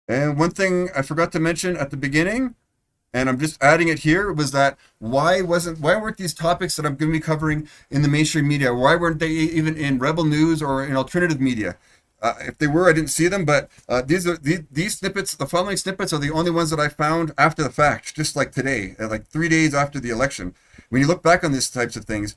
And one thing I forgot to mention at the beginning, and I'm just adding it here, was that why weren't these topics that I'm going to be covering in the mainstream media? Why weren't they even in Rebel News or in alternative media? If they were, I didn't see them, but these snippets, the following snippets, are the only ones that I found after the fact, just like today, like 3 days after the election. When you look back on these types of things,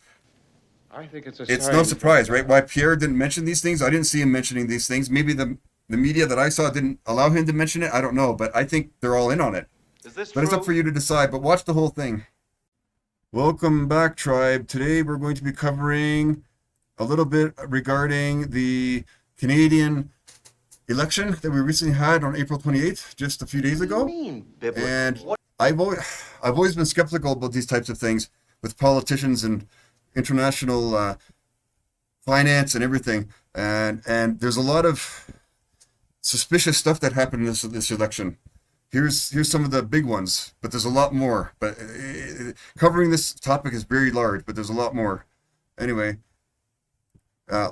I think it's a it's no sign from surprise, right? God. Why Pierre didn't mention these things? I didn't see him mentioning these things. Maybe the media that I saw didn't allow him to mention it. I don't know, but I think they're all in on it. Is this But it's up for true? you to decide. But watch the whole thing. Welcome back, tribe. Today we're going to be covering a little bit regarding the Canadian election that we recently had on April 28th, just a few days What do you ago. mean, biblical? And I've always, I've always been skeptical about these types of things with politicians and international finance and everything. And there's a lot of suspicious stuff that happened in this election. Here's some of the big ones, but there's a lot more. But covering this topic is very large, but there's a lot more. Anyway,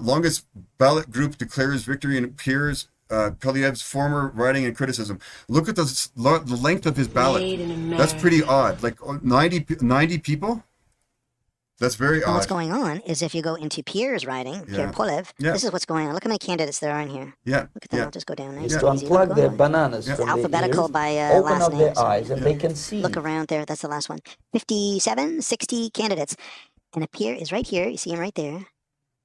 longest ballot group declares victory in Pierre's Poilievre's former writing and criticism. Look at the length of his ballot. That's pretty odd. Like 90 people. That's very And what's odd. going on is if you go into Pierre's writing, Pierre Yeah. Poilievre, Yeah. this is what's going on. Look how many candidates there are in here. Yeah. Look at them. Yeah. I'll just go down Is nice to and easy. Look, unplug go their on. bananas Yeah. from It's the alphabetical ears, by open last up name. their So eyes, and Yeah. they can see. look around there. That's the last one. 57, 60 candidates. And a Pierre is right here. You see him right there.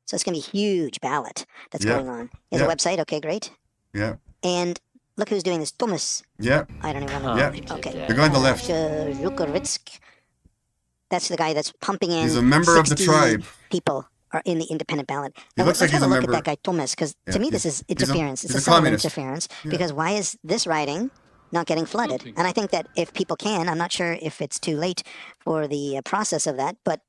So it's going to be a huge ballot that's Yeah. going on. There's Yeah. a website. Okay, great. Yeah. And look who's doing this. Tomas. Yeah. I don't even know. Yeah. Okay. The guy on the left. Szuchewycz. That's the guy that's pumping in. He's a member of the 60 tribe. people are in the independent ballot. He Now, looks let's like he's have a a look member. at that guy Tomas, because Yeah, to me this is he's a- interference. It's he's a a sign of communist. interference. Yeah. Because why is this writing not getting flooded? And I think that if people can, I'm not sure if it's too late for the process of that, but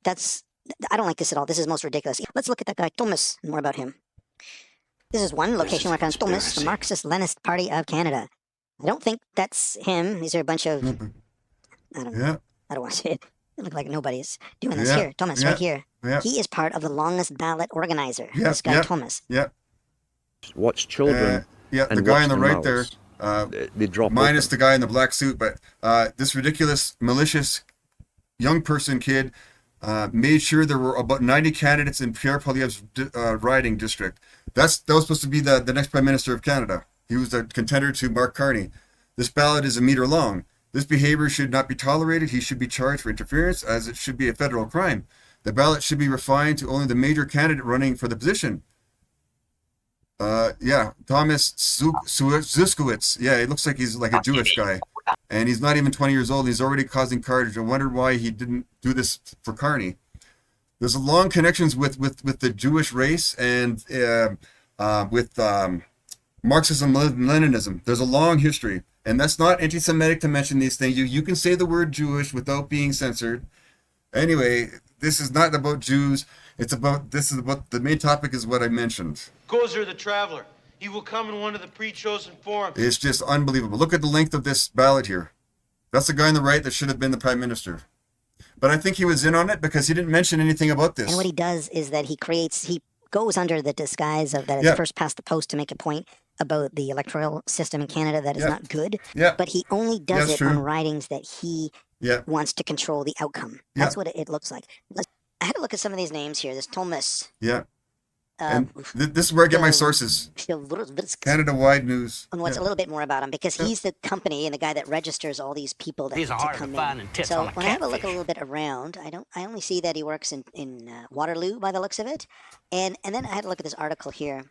I don't like this at all. This is most ridiculous. Let's look at that guy Tomas and more about him. This is one location where I found Tomas, the Marxist Leninist Party of Canada. I don't think that's him. These are a bunch of, I don't know. Yeah. I don't want to say it. It look like nobody's doing this Yeah, here. Thomas, yeah, right here. yeah. He is part of the longest ballot organizer. Yeah, This guy yeah. Thomas. Yeah. Watch children Yeah. The and guy watch on the their right there. mouths. They drop Minus open. the guy in the black suit, but this ridiculous, malicious young person kid made sure there were about 90 candidates in Pierre Poilievre's riding district. That was supposed to be the next Prime Minister of Canada. He was the contender to Mark Carney. This ballot is a meter long. This behavior should not be tolerated. He should be charged for interference, as it should be a federal crime. The ballot should be refined to only the major candidate running for the position. Yeah, Tomas Szuchewycz. Yeah, he looks like he's like a Jewish guy. And he's not even 20 years old. He's already causing carnage. I wonder why he didn't do this for Carney. There's a long connections with the Jewish race and with Marxism and Leninism. There's a long history. And that's not anti-Semitic to mention these things. You can say the word Jewish without being censored. Anyway, this is not about Jews. This is about the main topic is what I mentioned. Gozer the traveler. He will come in one of the pre-chosen forms. It's just unbelievable. Look at the length of this ballot here. That's the guy on the right that should have been the prime minister. But I think he was in on it because he didn't mention anything about this. And what he does is that he goes under the disguise of that it's Yeah. first past the post to make a point about the electoral system in Canada that is Yeah. not good. Yeah. But he only does That's it on true. writings that he Yeah. wants to control the outcome. Yeah. That's what it looks like. I had to look at some of these names here. This Thomas. Yeah. Um, And this is where I get my the- sources. Szuchewycz. Canada-wide news. And what's Yeah. a little bit more about him, because he's the company and the guy that registers all these people that These are to hard to come find in. and tits So on a when I have a look a catfish. little bit around, I only see that he works in Waterloo by the looks of it, and then I had to look at this article here.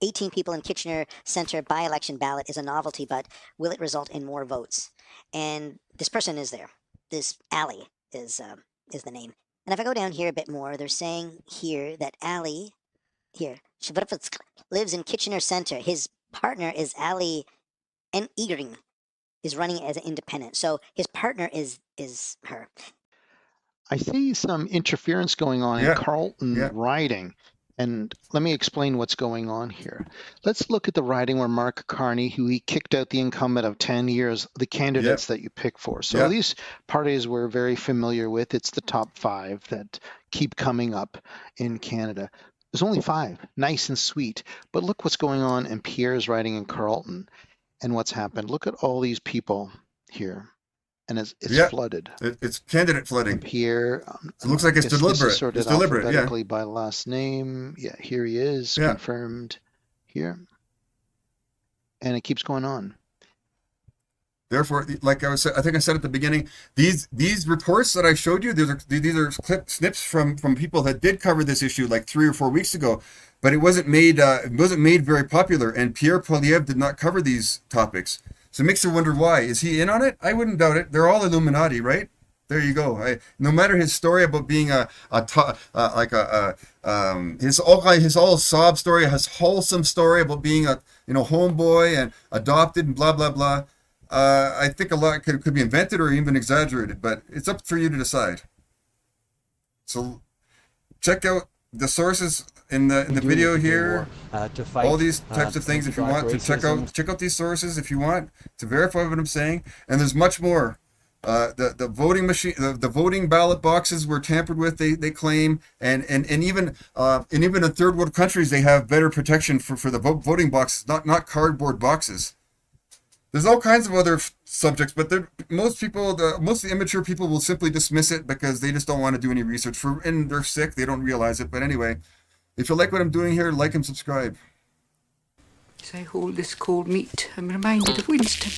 18 people in Kitchener Centre by-election ballot is a novelty, but will it result in more votes? And this person is there. This Ali is the name. And if I go down here a bit more, they're saying here that Ali here Szuchewycz lives in Kitchener Centre. His partner is Ali Engering, is running as an independent. So his partner is her. I see some interference going on Yeah, in Carleton yeah. riding. And let me explain what's going on here. Let's look at the riding where Mark Carney, who he kicked out the incumbent of 10 years, the candidates that you pick for. So Yeah. these parties we're very familiar with. It's the top 5 that keep coming up in Canada. There's only 5, nice and sweet. But look what's going on in Pierre's riding in Carleton. And what's happened? Look at all these people here, and it's Yeah. flooded. It's candidate flooding. And Pierre, It looks like it's I guess this deliberate. is sorted It's deliberate, yeah. alphabetically by last name. Yeah, here he is, Yeah. confirmed here. And it keeps going on. Therefore, like I think I said at the beginning, these reports that I showed you, these are snips from people that did cover this issue like 3 or 4 weeks ago, but it wasn't made very popular. And Pierre Poilievre did not cover these topics, so it makes you wonder why. Is he in on it? I wouldn't doubt it. They're all Illuminati, right? There you go. No matter his story about being his whole sob story, his wholesome story about being a homeboy and adopted and blah blah blah. I think a lot could be invented or even exaggerated, but it's up for you to decide. So check out the sources in the video here. All these types of things if you want to check out these sources if you want to verify what I'm saying. And there's much more. The voting machine, the voting ballot boxes were tampered with. They claim, and even in third world countries they have better protection for the voting boxes, not cardboard boxes. There's all kinds of other subjects, but most of the immature people will simply dismiss it because they just don't want to do any research and they're sick. They don't realize it. But anyway, if you like what I'm doing here, like and subscribe. As I hold this cold meat, I'm reminded of Winston.